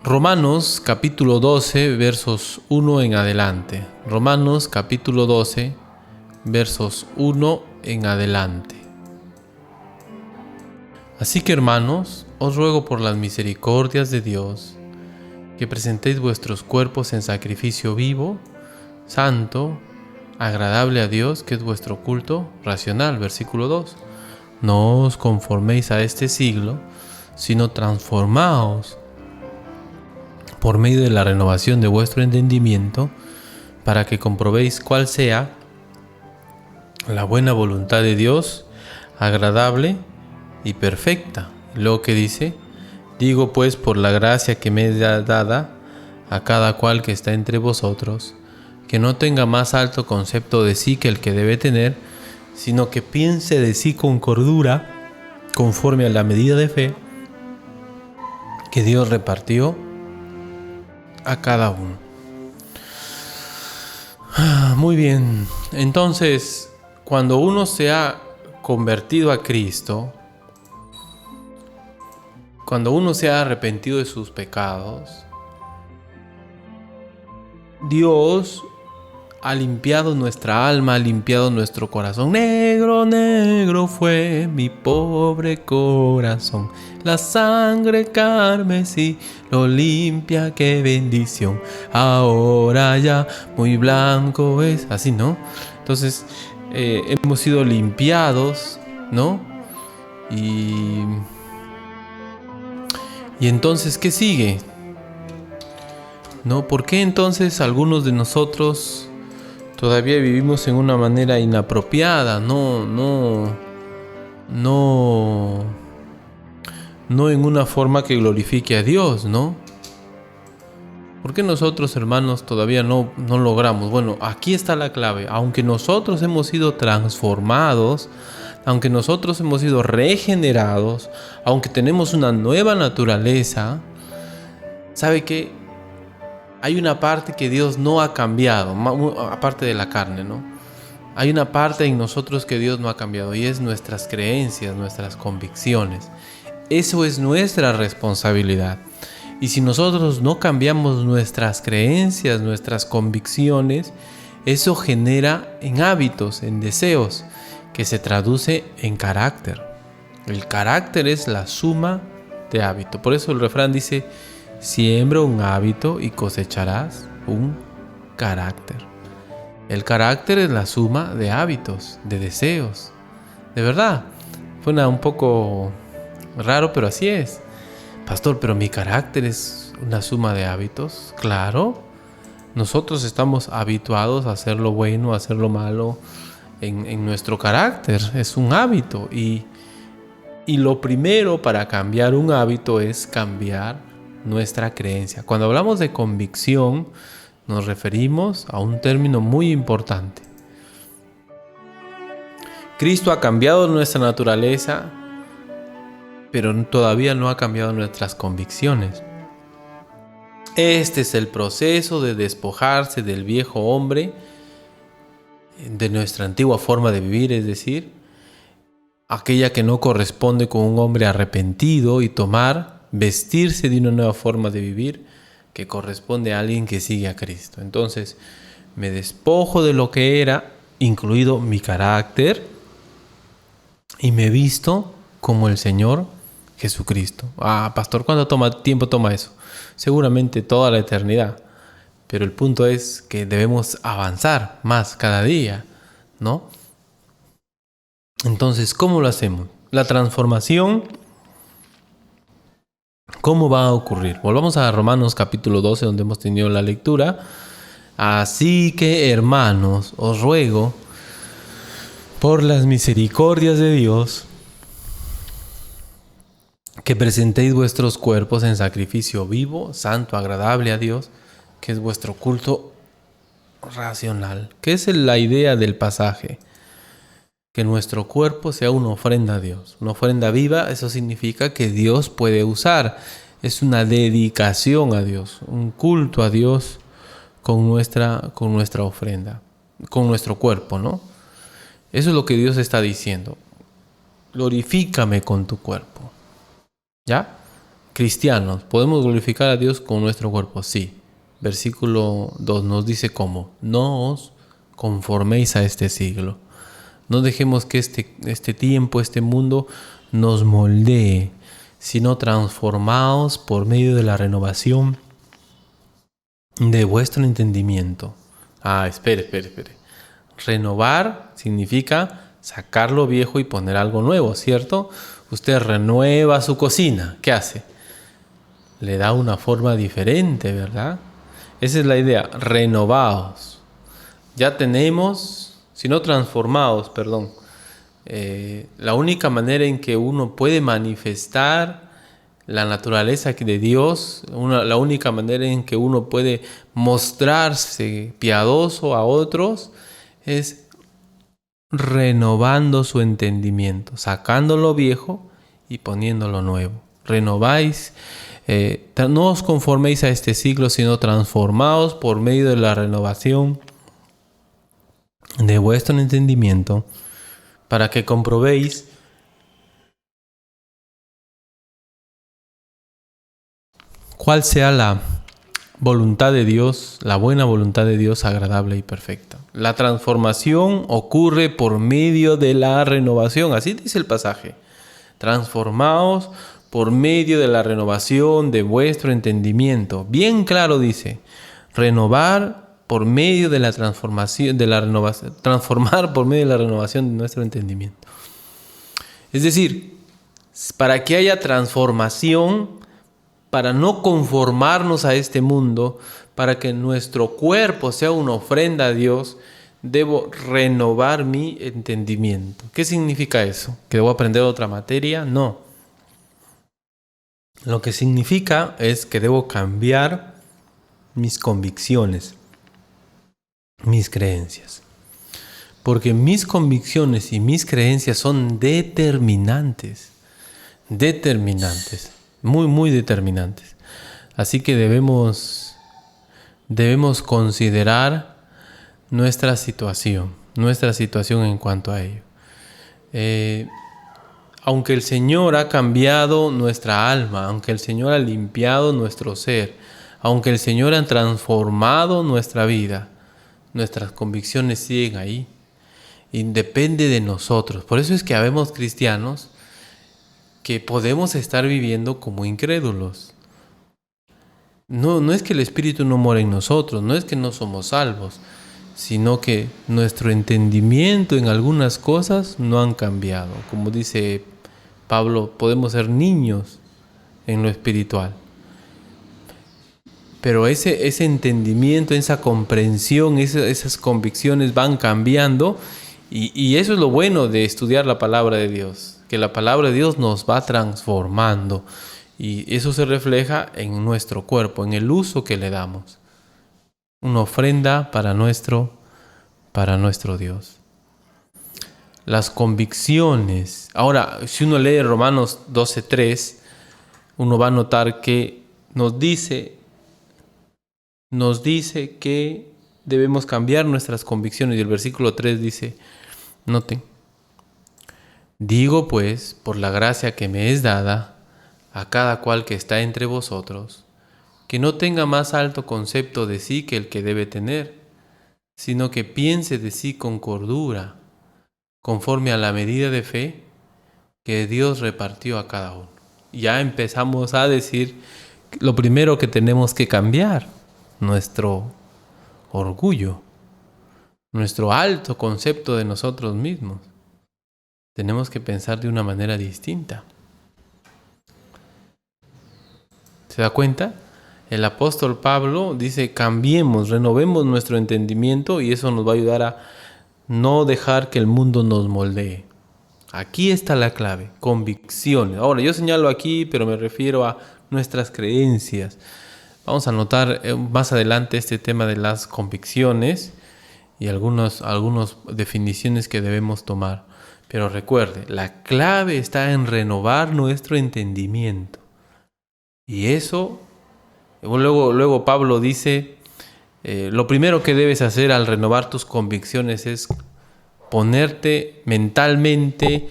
Romanos capítulo 12, versos 1 en adelante. Romanos capítulo 12, versos 1 en adelante. Así que, hermanos, os ruego por las misericordias de Dios, que presentéis vuestros cuerpos en sacrificio vivo, santo, agradable a Dios, que es vuestro culto racional. Versículo 2. No os conforméis a este siglo, sino transformaos por medio de la renovación de vuestro entendimiento, para que comprobéis cuál sea la buena voluntad de Dios, agradable y perfecta. Lo que dice: digo pues, por la gracia que me es dada a cada cual que está entre vosotros, que no tenga más alto concepto de sí que el que debe tener, sino que piense de sí con cordura, conforme a la medida de fe que Dios repartió a cada uno. Muy bien, entonces, cuando uno se ha convertido a Cristo, cuando uno se ha arrepentido de sus pecados, Dios ha limpiado nuestra alma, ha limpiado nuestro corazón. Negro, negro fue mi pobre corazón, la sangre carmesí lo limpia, qué bendición. Ahora ya muy blanco es. Así, ¿no? Entonces, hemos sido limpiados, ¿no? Y entonces, ¿qué sigue? ¿No? ¿Por qué entonces algunos de nosotros todavía vivimos en una manera inapropiada? No en una forma que glorifique a Dios, ¿no? ¿Por qué nosotros, hermanos, todavía no logramos? Bueno, aquí está la clave. Aunque nosotros hemos sido transformados, aunque nosotros hemos sido regenerados, aunque tenemos una nueva naturaleza, ¿sabe qué? Hay una parte que Dios no ha cambiado, aparte de la carne, ¿no? Hay una parte en nosotros que Dios no ha cambiado, y es nuestras creencias, nuestras convicciones. Eso es nuestra responsabilidad. Y si nosotros no cambiamos nuestras creencias, nuestras convicciones, eso genera en hábitos, en deseos, que se traduce en carácter. El carácter es la suma de hábito. Por eso el refrán dice: siembra un hábito y cosecharás un carácter. El carácter es la suma de hábitos, de deseos. De verdad, suena un poco raro, pero así es. Pastor, pero mi carácter es una suma de hábitos. Claro, nosotros estamos habituados a hacer lo bueno, a hacer lo malo en nuestro carácter. Es un hábito. Y lo primero para cambiar un hábito es cambiar nuestra creencia. Cuando hablamos de convicción, nos referimos a un término muy importante. Cristo ha cambiado nuestra naturaleza, pero todavía no ha cambiado nuestras convicciones. Este es el proceso de despojarse del viejo hombre, de nuestra antigua forma de vivir, es decir, aquella que no corresponde con un hombre arrepentido, y vestirse de una nueva forma de vivir que corresponde a alguien que sigue a Cristo. Entonces, me despojo de lo que era, incluido mi carácter, y me visto como el Señor Jesucristo. Pastor, ¿cuánto tiempo toma eso? Seguramente toda la eternidad. Pero el punto es que debemos avanzar más cada día, ¿no? Entonces, ¿cómo lo hacemos? La transformación, ¿cómo va a ocurrir? Volvamos a Romanos capítulo 12, donde hemos tenido la lectura. Así que, hermanos, os ruego por las misericordias de Dios, que presentéis vuestros cuerpos en sacrificio vivo, santo, agradable a Dios, que es vuestro culto racional. ¿Qué es la idea del pasaje? Que nuestro cuerpo sea una ofrenda a Dios, una ofrenda viva. Eso significa que Dios puede usar. Es una dedicación a Dios, un culto a Dios con nuestra ofrenda, con nuestro cuerpo, ¿no? Eso es lo que Dios está diciendo. Glorifícame con tu cuerpo. ¿Ya? cristianos, ¿podemos glorificar a Dios con nuestro cuerpo? Sí. Versículo 2 nos dice cómo. No os conforméis a este siglo. No dejemos que este tiempo, este mundo nos moldee, sino transformaos por medio de la renovación de vuestro entendimiento. Espere. Renovar significa sacar lo viejo y poner algo nuevo, ¿cierto? Usted renueva su cocina. ¿Qué hace? Le da una forma diferente, ¿verdad? Esa es la idea. Renovaos. Ya tenemos, sino transformaos, perdón. La única manera en que uno puede manifestar la naturaleza de Dios, la única manera en que uno puede mostrarse piadoso a otros es renovando su entendimiento, sacando lo viejo y poniendo lo nuevo. Renováis, no os conforméis a este siglo, sino transformaos por medio de la renovación de vuestro entendimiento, para que comprobéis cuál sea la voluntad de Dios, la buena voluntad de Dios, agradable y perfecta. La transformación ocurre por medio de la renovación, así dice el pasaje. Transformaos por medio de la renovación de vuestro entendimiento. Bien claro dice, renovar por medio de la transformación, transformar por medio de la renovación de nuestro entendimiento. Es decir, para que haya transformación, para no conformarnos a este mundo, para que nuestro cuerpo sea una ofrenda a Dios, debo renovar mi entendimiento. ¿Qué significa eso? ¿Que debo aprender otra materia? No. Lo que significa es que debo cambiar mis convicciones, mis creencias. Porque mis convicciones y mis creencias son determinantes. Muy, muy determinantes. Así que debemos considerar nuestra situación en cuanto a ello. Aunque el Señor ha cambiado nuestra alma, aunque el Señor ha limpiado nuestro ser, aunque el Señor ha transformado nuestra vida, nuestras convicciones siguen ahí. Y depende de nosotros. Por eso es que habemos cristianos que podemos estar viviendo como incrédulos. No es que el Espíritu no mora en nosotros, no es que no somos salvos, sino que nuestro entendimiento en algunas cosas no han cambiado. Como dice Pablo, podemos ser niños en lo espiritual. Pero ese entendimiento, esa comprensión, esas convicciones van cambiando, y eso es lo bueno de estudiar la palabra de Dios, que la palabra de Dios nos va transformando, y eso se refleja en nuestro cuerpo, en el uso que le damos. Una ofrenda para nuestro Dios. Las convicciones. Ahora, si uno lee Romanos 12:3, uno va a notar que nos dice que debemos cambiar nuestras convicciones. Y el versículo 3 dice, noten, digo pues, por la gracia que me es dada, a cada cual que está entre vosotros, que no tenga más alto concepto de sí que el que debe tener, sino que piense de sí con cordura, conforme a la medida de fe que Dios repartió a cada uno. Ya empezamos a decir lo primero que tenemos que cambiar, nuestro orgullo, nuestro alto concepto de nosotros mismos. Tenemos que pensar de una manera distinta. ¿Se da cuenta? El apóstol Pablo dice, cambiemos, renovemos nuestro entendimiento, y eso nos va a ayudar a no dejar que el mundo nos moldee. Aquí está la clave, convicciones. Ahora, yo señalo aquí, pero me refiero a nuestras creencias. Vamos a notar más adelante este tema de las convicciones y algunas definiciones que debemos tomar. Pero recuerde, la clave está en renovar nuestro entendimiento. Y eso, luego Pablo dice, lo primero que debes hacer al renovar tus convicciones es ponerte mentalmente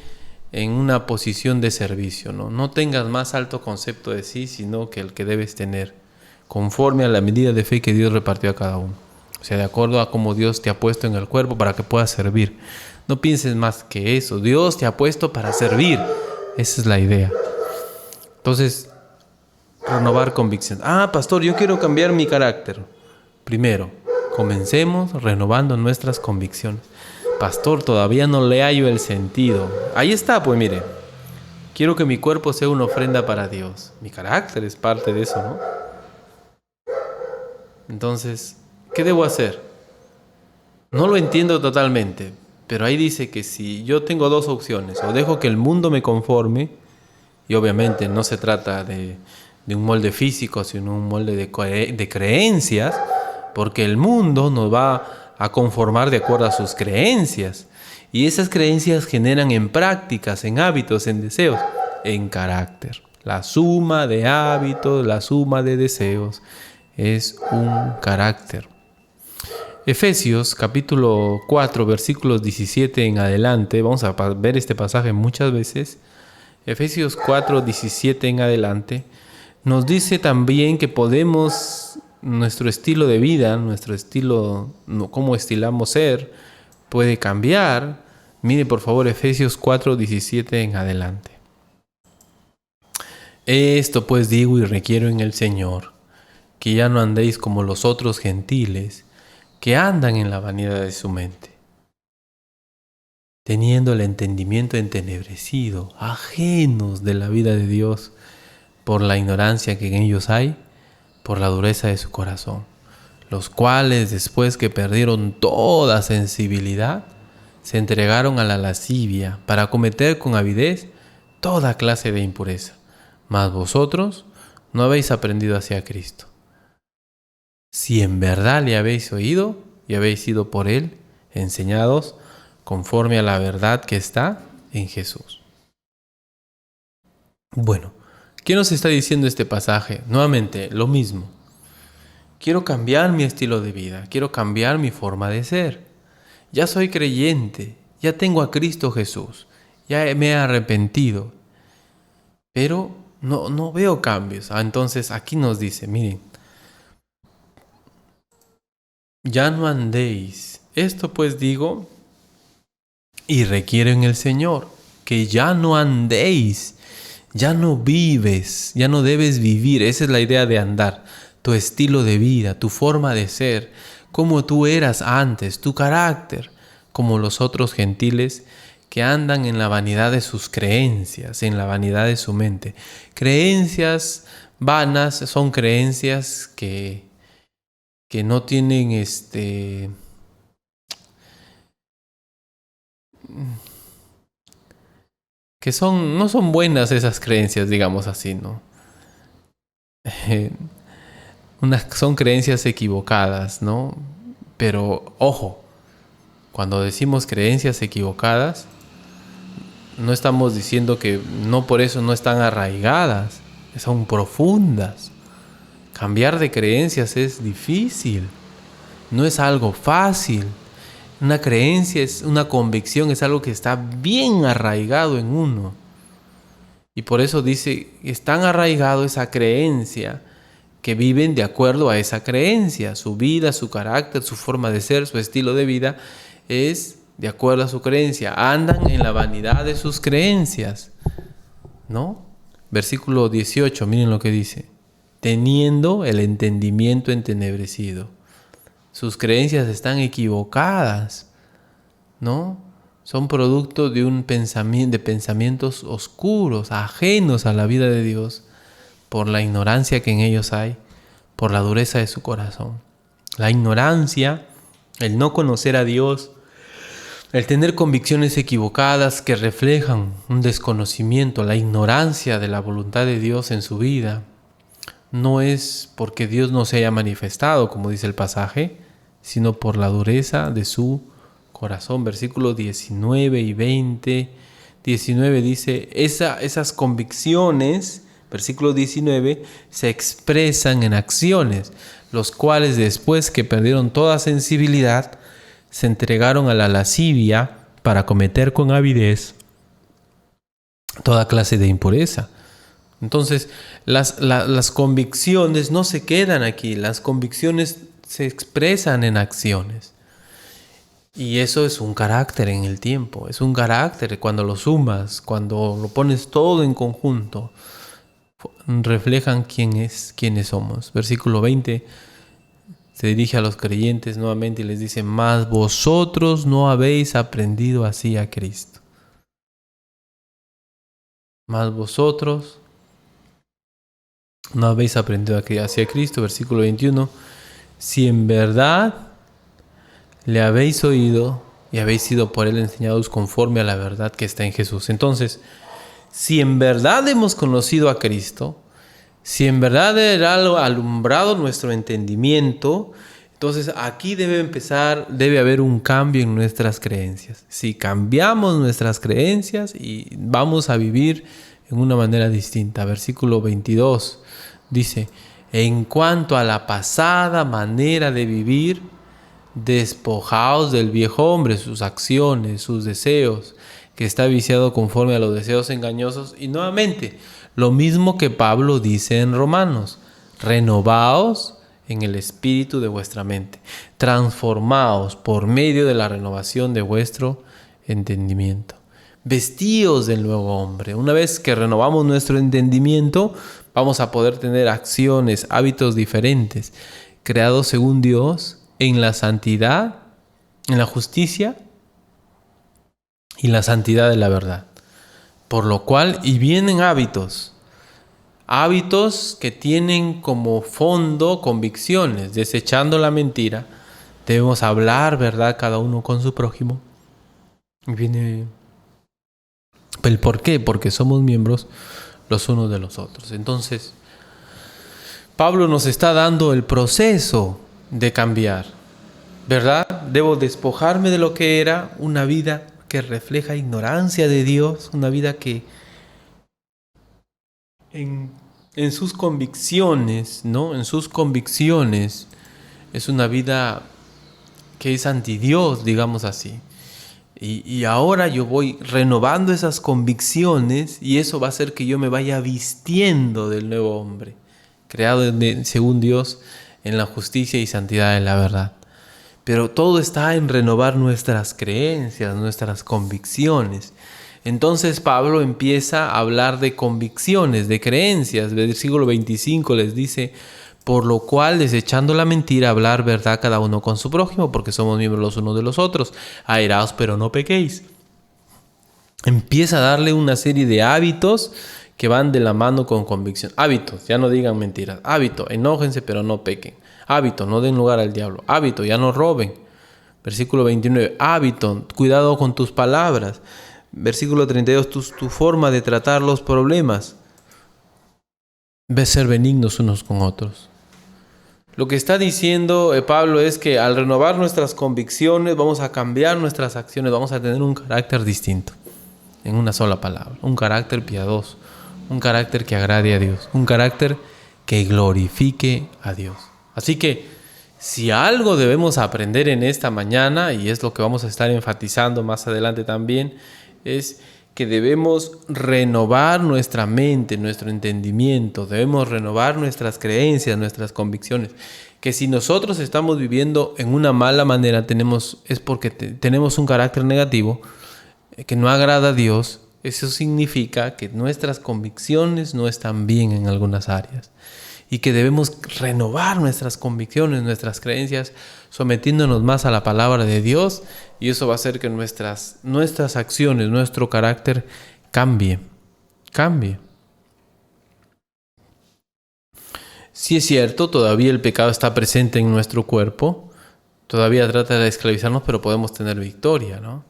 en una posición de servicio, ¿no? No tengas más alto concepto de sí, sino que el que debes tener, conforme a la medida de fe que Dios repartió a cada uno. O sea, de acuerdo a cómo Dios te ha puesto en el cuerpo para que puedas servir. No pienses más que eso. Dios te ha puesto para servir. Esa es la idea. Entonces, renovar convicción. Pastor, yo quiero cambiar mi carácter. Primero, comencemos renovando nuestras convicciones. Pastor, todavía no le hallo el sentido. Ahí está, pues mire. Quiero que mi cuerpo sea una ofrenda para Dios. Mi carácter es parte de eso, ¿no? Entonces, ¿qué debo hacer? No lo entiendo totalmente, pero ahí dice que si yo tengo dos opciones, o dejo que el mundo me conforme, y obviamente no se trata de un molde físico, sino un molde de creencias, porque el mundo nos va a conformar de acuerdo a sus creencias, y esas creencias generan en prácticas, en hábitos, en deseos, en carácter. La suma de hábitos, la suma de deseos es un carácter. Efesios capítulo 4 versículos 17 en adelante, vamos a ver este pasaje muchas veces. Efesios 4, 17 en adelante, nos dice también que podemos, nuestro estilo de vida, nuestro estilo, cómo estilamos ser, puede cambiar. Mire por favor Efesios 4, 17 en adelante. Esto pues digo y requiero en el Señor, que ya no andéis como los otros gentiles, que andan en la vanidad de su mente, teniendo el entendimiento entenebrecido, ajenos de la vida de Dios, por la ignorancia que en ellos hay, por la dureza de su corazón, los cuales después que perdieron toda sensibilidad, se entregaron a la lascivia para cometer con avidez toda clase de impureza. Mas vosotros no habéis aprendido hacia Cristo. Si en verdad le habéis oído y habéis sido por Él enseñados conforme a la verdad que está en Jesús. Bueno, ¿qué nos está diciendo este pasaje? Nuevamente, lo mismo. Quiero cambiar mi estilo de vida, quiero cambiar mi forma de ser. Ya soy creyente, ya tengo a Cristo Jesús, ya me he arrepentido, pero no veo cambios. Entonces aquí nos dice, miren, ya no andéis. Esto pues digo y requiero en el Señor, que ya no andéis, ya no vives, ya no debes vivir. Esa es la idea de andar, tu estilo de vida, tu forma de ser, como tú eras antes, tu carácter, como los otros gentiles que andan en la vanidad de sus creencias, en la vanidad de su mente. Creencias vanas son creencias que no tienen no son buenas esas creencias, digamos así, ¿no? Son creencias equivocadas, ¿no? Pero ojo, cuando decimos creencias equivocadas, no estamos diciendo que no por eso no están arraigadas, son profundas. Cambiar de creencias es difícil, no es algo fácil. Una creencia, una convicción, es algo que está bien arraigado en uno. Y por eso dice, es tan arraigado esa creencia que viven de acuerdo a esa creencia. Su vida, su carácter, su forma de ser, su estilo de vida es de acuerdo a su creencia. Andan en la vanidad de sus creencias, ¿no? Versículo 18, miren lo que dice. Teniendo el entendimiento entenebrecido. Sus creencias están equivocadas, ¿no? Son producto de de pensamientos oscuros, ajenos a la vida de Dios, por la ignorancia que en ellos hay, por la dureza de su corazón. La ignorancia, el no conocer a Dios, el tener convicciones equivocadas que reflejan un desconocimiento, la ignorancia de la voluntad de Dios en su vida, no es porque Dios no se haya manifestado, como dice el pasaje, sino por la dureza de su corazón. Versículos 19 y 20. 19 dice, esas convicciones, versículo 19, se expresan en acciones, los cuales después que perdieron toda sensibilidad, se entregaron a la lascivia para cometer con avidez toda clase de impureza. Entonces, las convicciones no se quedan aquí, las convicciones se expresan en acciones. Y eso es un carácter en el tiempo, es un carácter cuando lo sumas, cuando lo pones todo en conjunto, reflejan quiénes somos. Versículo 20 se dirige a los creyentes nuevamente y les dice: mas vosotros no habéis aprendido así a Cristo. Mas vosotros no habéis aprendido así a Cristo. Versículo 21, si en verdad le habéis oído y habéis sido por él enseñados conforme a la verdad que está en Jesús. Entonces, si en verdad hemos conocido a Cristo, si en verdad era alumbrado nuestro entendimiento, entonces aquí debe haber un cambio en nuestras creencias. Si cambiamos nuestras creencias y vamos a vivir en una manera distinta. Versículo 22 dice: en cuanto a la pasada manera de vivir, despojaos del viejo hombre, sus acciones, sus deseos, que está viciado conforme a los deseos engañosos. Y nuevamente, lo mismo que Pablo dice en Romanos: renovaos en el espíritu de vuestra mente, transformaos por medio de la renovación de vuestro entendimiento. Vestíos del nuevo hombre. Una vez que renovamos nuestro entendimiento, vamos a poder tener acciones, hábitos diferentes, creados según Dios, en la santidad, en la justicia y la santidad de la verdad. Por lo cual, y vienen hábitos que tienen como fondo convicciones. Desechando la mentira, debemos hablar verdad cada uno con su prójimo. Y viene el por qué, porque somos miembros los unos de los otros. Entonces, Pablo nos está dando el proceso de cambiar, ¿verdad? Debo despojarme de lo que era una vida que refleja ignorancia de Dios, una vida que en sus convicciones, ¿no? En sus convicciones es una vida que es anti Dios, digamos así. Y ahora yo voy renovando esas convicciones y eso va a hacer que yo me vaya vistiendo del nuevo hombre, creado según Dios en la justicia y santidad de la verdad. Pero todo está en renovar nuestras creencias, nuestras convicciones. Entonces Pablo empieza a hablar de convicciones, de creencias. Versículo 25 les dice: por lo cual, desechando la mentira, hablar verdad cada uno con su prójimo, porque somos miembros los unos de los otros. Airaos, pero no pequéis. Empieza a darle una serie de hábitos que van de la mano con convicción. Hábitos, ya no digan mentiras. Hábito, enójense, pero no pequen. Hábito, no den lugar al diablo. Hábito, ya no roben. Versículo 29, hábito, cuidado con tus palabras. Versículo 32, tu forma de tratar los problemas. Ve ser benignos unos con otros. Lo que está diciendo Pablo es que al renovar nuestras convicciones vamos a cambiar nuestras acciones, vamos a tener un carácter distinto, en una sola palabra, un carácter piadoso, un carácter que agrade a Dios, un carácter que glorifique a Dios. Así que si algo debemos aprender en esta mañana, y es lo que vamos a estar enfatizando más adelante también, es que debemos renovar nuestra mente, nuestro entendimiento, debemos renovar nuestras creencias, nuestras convicciones. Que si nosotros estamos viviendo en una mala manera, es porque tenemos un carácter negativo, que no agrada a Dios. Eso significa que nuestras convicciones no están bien en algunas áreas. Y que debemos renovar nuestras convicciones, nuestras creencias, sometiéndonos más a la palabra de Dios, y eso va a hacer que nuestras acciones, nuestro carácter cambie. Sí es cierto, todavía el pecado está presente en nuestro cuerpo, todavía trata de esclavizarnos, pero podemos tener victoria, ¿no?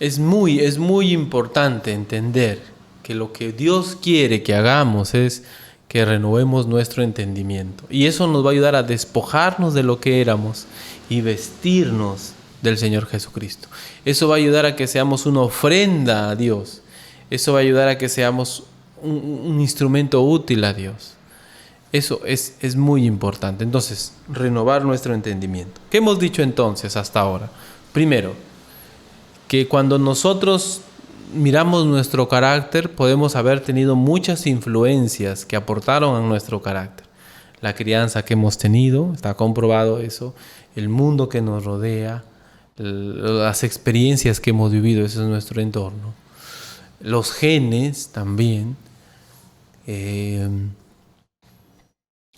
Es muy importante entender que lo que Dios quiere que hagamos es que renovemos nuestro entendimiento. Y eso nos va a ayudar a despojarnos de lo que éramos y vestirnos del Señor Jesucristo. Eso va a ayudar a que seamos una ofrenda a Dios. Eso va a ayudar a que seamos un instrumento útil a Dios. Eso es muy importante. Entonces, renovar nuestro entendimiento. ¿Qué hemos dicho entonces hasta ahora? Primero, que cuando nosotros miramos nuestro carácter, podemos haber tenido muchas influencias que aportaron a nuestro carácter. La crianza que hemos tenido, está comprobado eso, el mundo que nos rodea, las experiencias que hemos vivido, ese es nuestro entorno. Los genes también.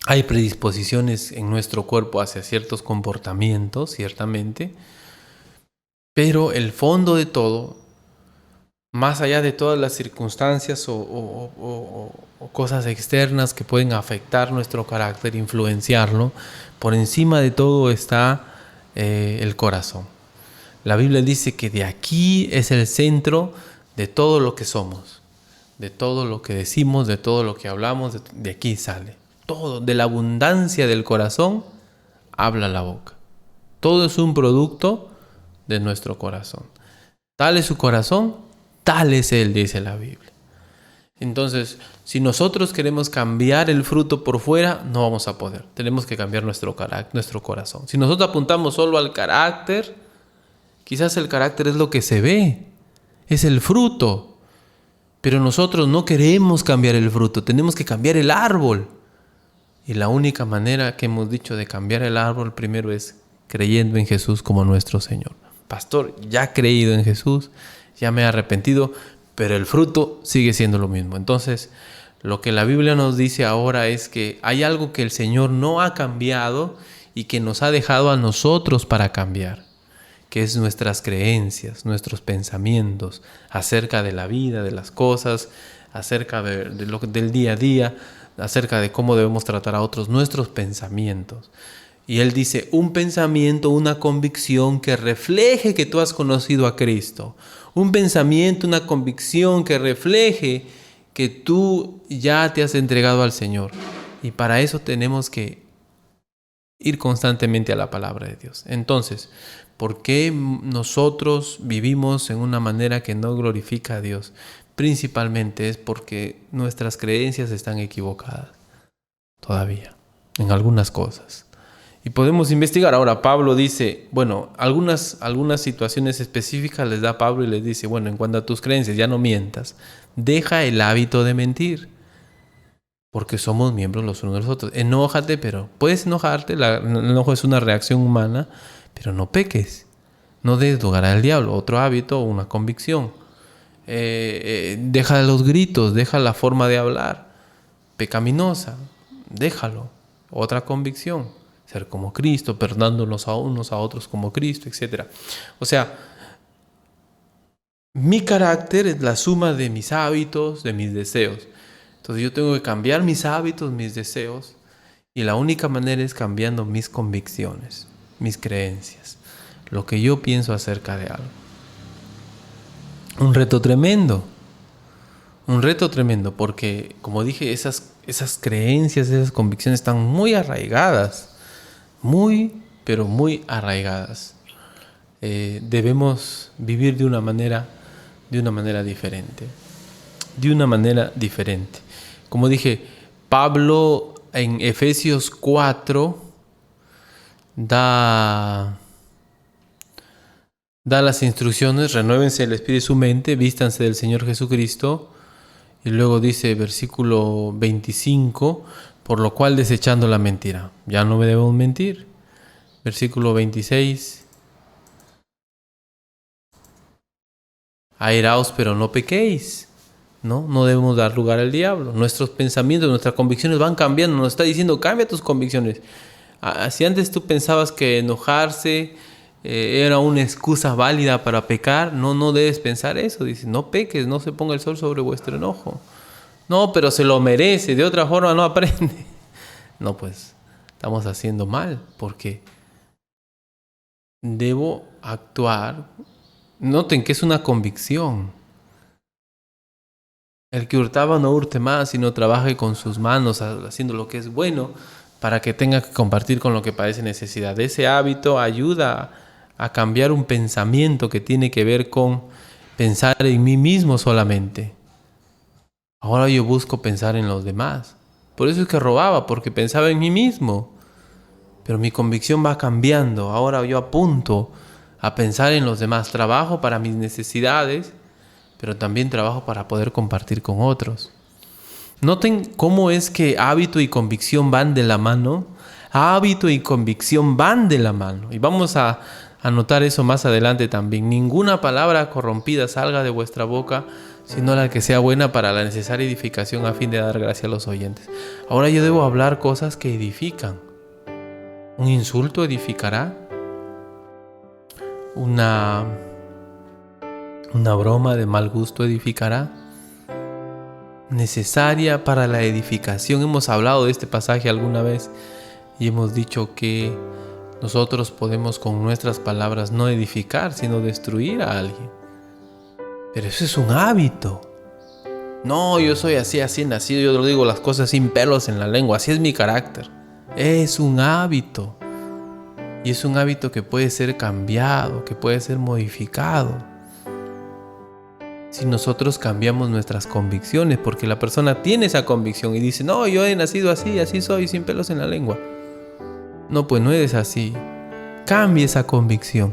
Hay predisposiciones en nuestro cuerpo hacia ciertos comportamientos, ciertamente, pero el fondo de todo, más allá de todas las circunstancias o cosas externas que pueden afectar nuestro carácter, influenciarlo, por encima de todo está el corazón. La Biblia dice que de aquí es el centro de todo lo que somos, de todo lo que decimos, de todo lo que hablamos, de aquí sale. Todo, de la abundancia del corazón, habla la boca. Todo es un producto de nuestro corazón. Tal es su corazón, tal es él, dice la Biblia. Entonces, si nosotros queremos cambiar el fruto por fuera, no vamos a poder. Tenemos que cambiar nuestro carácter, nuestro corazón. Si nosotros apuntamos solo al carácter, quizás el carácter es lo que se ve, es el fruto. Pero nosotros no queremos cambiar el fruto, tenemos que cambiar el árbol. Y la única manera que hemos dicho de cambiar el árbol primero es creyendo en Jesús como nuestro Señor. Pastor, ya he creído en Jesús, ya me he arrepentido, pero el fruto sigue siendo lo mismo. Entonces, lo que la Biblia nos dice ahora es que hay algo que el Señor no ha cambiado y que nos ha dejado a nosotros para cambiar, que es nuestras creencias, nuestros pensamientos acerca de la vida, de las cosas, acerca del día a día, acerca de cómo debemos tratar a otros, nuestros pensamientos. Y él dice, un pensamiento, una convicción que refleje que tú has conocido a Cristo. Un pensamiento, una convicción que refleje que tú ya te has entregado al Señor. Y para eso tenemos que ir constantemente a la palabra de Dios. Entonces, ¿por qué nosotros vivimos en una manera que no glorifica a Dios? Principalmente es porque nuestras creencias están equivocadas todavía en algunas cosas. Y podemos investigar. Ahora Pablo dice, bueno, algunas situaciones específicas les da Pablo y les dice, bueno, en cuanto a tus creencias, ya no mientas. Deja el hábito de mentir. Porque somos miembros los unos de los otros. Enójate, pero puedes enojarte. El enojo es una reacción humana, pero no peques. No des lugar al diablo. Otro hábito o una convicción. Deja los gritos, deja la forma de hablar pecaminosa, déjalo. Otra convicción, ser como Cristo, perdonándonos a unos a otros como Cristo, etc. O sea, mi carácter es la suma de mis hábitos, de mis deseos. Entonces yo tengo que cambiar mis hábitos, mis deseos, y la única manera es cambiando mis convicciones, mis creencias, lo que yo pienso acerca de algo. Un reto tremendo porque, como dije, esas creencias, esas convicciones están muy arraigadas, pero muy arraigadas. Debemos vivir de una manera diferente. Como dije, Pablo en Efesios 4 da las instrucciones: renuévense el espíritu y su mente, vístanse del Señor Jesucristo. Y luego dice, versículo 25, por lo cual desechando la mentira. Ya no debemos mentir. Versículo 26, airaos pero no pequéis. No debemos dar lugar al diablo. Nuestros pensamientos, nuestras convicciones van cambiando. Nos está diciendo, cambia tus convicciones. Si antes tú pensabas que enojarse era una excusa válida para pecar, no debes pensar eso. Dice, no peques, no se ponga el sol sobre vuestro enojo. No, pero se lo merece, de otra forma no aprende. No, pues estamos haciendo mal, porque debo actuar. Noten que es una convicción. El que hurtaba no hurte más, sino trabaje con sus manos, haciendo lo que es bueno, para que tenga que compartir con lo que padece necesidad. Ese hábito ayuda a cambiar un pensamiento que tiene que ver con pensar en mí mismo solamente. Ahora yo busco pensar en los demás. Por eso es que robaba, porque pensaba en mí mismo. Pero mi convicción va cambiando. Ahora yo apunto a pensar en los demás. Trabajo para mis necesidades, pero también trabajo para poder compartir con otros. Noten cómo es que hábito y convicción van de la mano. Hábito y convicción van de la mano. Y vamos a notar eso más adelante también. Ninguna palabra corrompida salga de vuestra boca, sino la que sea buena para la necesaria edificación a fin de dar gracia a los oyentes. Ahora yo debo hablar cosas que edifican. ¿Un insulto edificará? ¿Una broma de mal gusto edificará? Necesaria para la edificación. Hemos hablado de este pasaje alguna vez y hemos dicho que nosotros podemos con nuestras palabras no edificar, sino destruir a alguien. Pero eso es un hábito. No, yo soy así nacido, yo lo digo las cosas sin pelos en la lengua, así es mi carácter. Es un hábito. Y es un hábito que puede ser cambiado, que puede ser modificado. Si nosotros cambiamos nuestras convicciones, porque la persona tiene esa convicción y dice, no, yo he nacido así soy, sin pelos en la lengua. No, pues no eres así. Cambie esa convicción.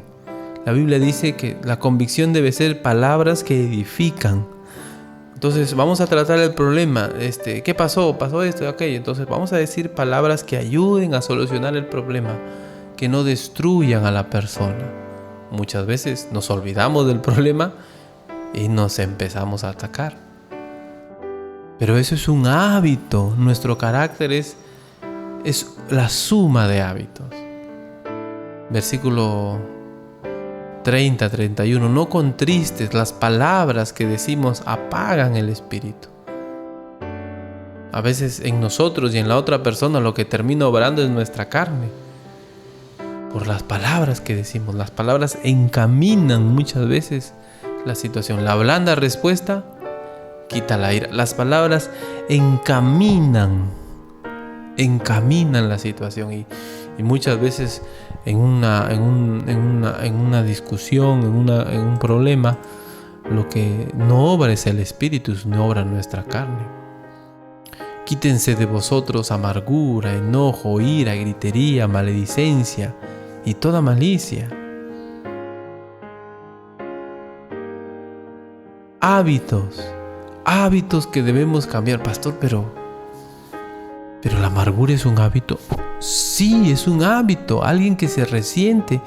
La Biblia dice que la convicción debe ser palabras que edifican. Entonces vamos a tratar el problema. ¿Qué pasó? Pasó esto y aquello. Entonces vamos a decir palabras que ayuden a solucionar el problema, que no destruyan a la persona. Muchas veces nos olvidamos del problema y nos empezamos a atacar. Pero eso es un hábito. Nuestro carácter es la suma de hábitos. Versículo 30, 31. No contristes, las palabras que decimos apagan el espíritu. A veces en nosotros y en la otra persona lo que termina obrando es nuestra carne. Por las palabras que decimos. Las palabras encaminan muchas veces la situación. La blanda respuesta quita la ira. Las palabras encaminan la situación y muchas veces en una discusión, en un problema, lo que no obra es el espíritu, no obra nuestra carne. Quítense de vosotros amargura, enojo, ira, gritería, maledicencia y toda malicia. Hábitos que debemos cambiar. Pastor, pero la amargura es un hábito. Sí, es un hábito. Alguien que se resiente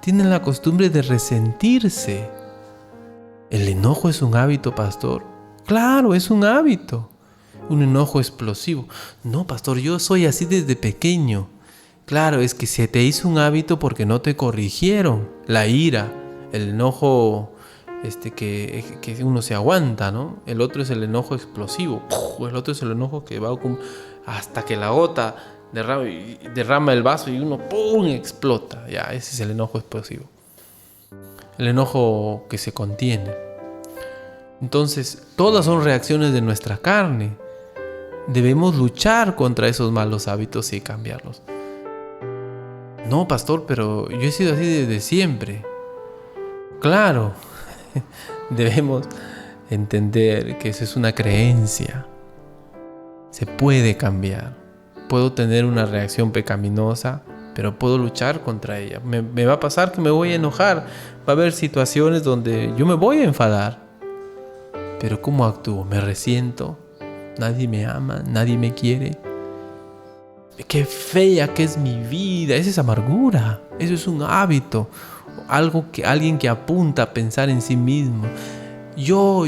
tiene la costumbre de resentirse. ¿El enojo es un hábito, pastor? Claro, es un hábito. Un enojo explosivo. No, pastor, yo soy así desde pequeño. Claro, es que se te hizo un hábito porque no te corrigieron. La ira, el enojo que uno se aguanta, ¿no? El otro es el enojo explosivo. El otro es el enojo que va hasta que la gota derrama el vaso y uno ¡pum! Explota. Ya, ese es el enojo explosivo. El enojo que se contiene. Entonces, todas son reacciones de nuestra carne. Debemos luchar contra esos malos hábitos y cambiarlos. No, pastor, pero yo he sido así desde siempre. Claro. Debemos entender que eso es una creencia. Se puede cambiar. Puedo tener una reacción pecaminosa, pero puedo luchar contra ella. Me va a pasar que me voy a enojar. Va a haber situaciones donde yo me voy a enfadar. Pero ¿cómo actúo? ¿Me resiento? ¿Nadie me ama? ¿Nadie me quiere? ¡Qué fea que es mi vida! Esa es amargura. Eso es un hábito. Alguien que apunta a pensar en sí mismo. Yo.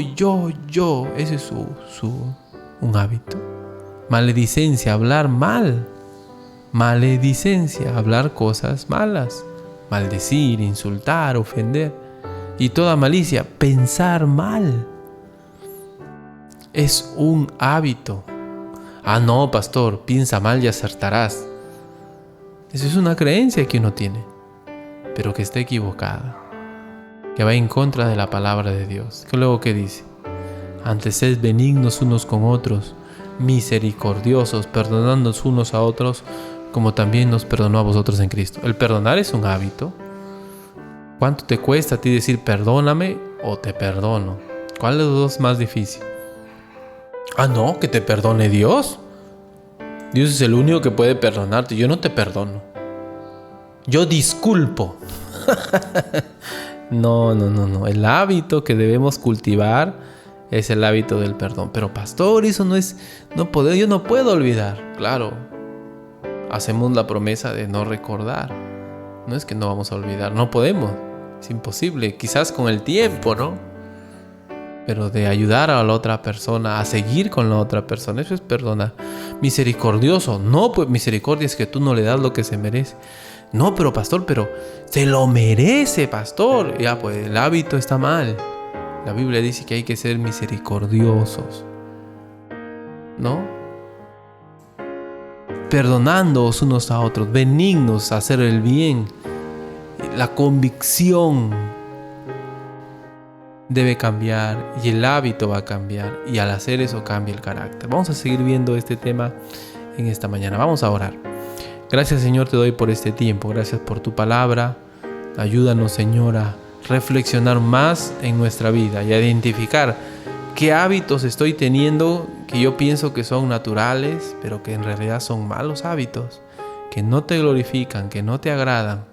Ese es un hábito. Maledicencia, hablar mal. Maledicencia, hablar cosas malas. Maldecir, insultar, ofender. Y toda malicia, pensar mal. Es un hábito. Ah, no, pastor, piensa mal y acertarás. Eso es una creencia que uno tiene, pero que está equivocada, que va en contra de la palabra de Dios. ¿Qué luego qué dice? Antes sed benignos unos con otros, misericordiosos, perdonándonos unos a otros, como también nos perdonó a vosotros en Cristo. El perdonar es un hábito. ¿Cuánto te cuesta a ti decir perdóname o te perdono? ¿Cuál de los dos es más difícil? Ah, no, que te perdone Dios. Dios es el único que puede perdonarte. Yo no te perdono. Yo disculpo. No, no, no, no. El hábito que debemos cultivar es el hábito del perdón. Pero pastor, eso no es, yo no puedo olvidar. Claro, hacemos la promesa de no recordar. No es que no vamos a olvidar, no podemos. Es imposible, quizás con el tiempo, ¿no? Pero de ayudar a la otra persona, a seguir con la otra persona, eso es perdonar. Misericordioso, no, pues misericordia es que tú no le das lo que se merece. No, pero pastor, pero se lo merece, pastor. Ya, pues el hábito está mal. La Biblia dice que hay que ser misericordiosos, ¿no? Perdonándoos unos a otros, benignos a hacer el bien. La convicción debe cambiar y el hábito va a cambiar, y al hacer eso cambia el carácter. Vamos a seguir viendo este tema en esta mañana. Vamos a orar. Gracias, Señor, te doy por este tiempo. Gracias por tu palabra. Ayúdanos, Señor, a reflexionar más en nuestra vida y a identificar qué hábitos estoy teniendo que yo pienso que son naturales, pero que en realidad son malos hábitos, que no te glorifican, que no te agradan,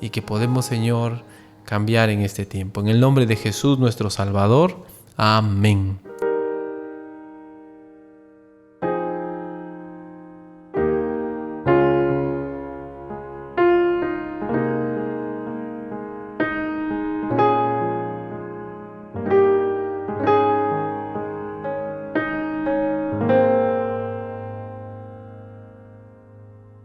y que podemos, Señor, cambiar en este tiempo. En el nombre de Jesús, nuestro Salvador. Amén.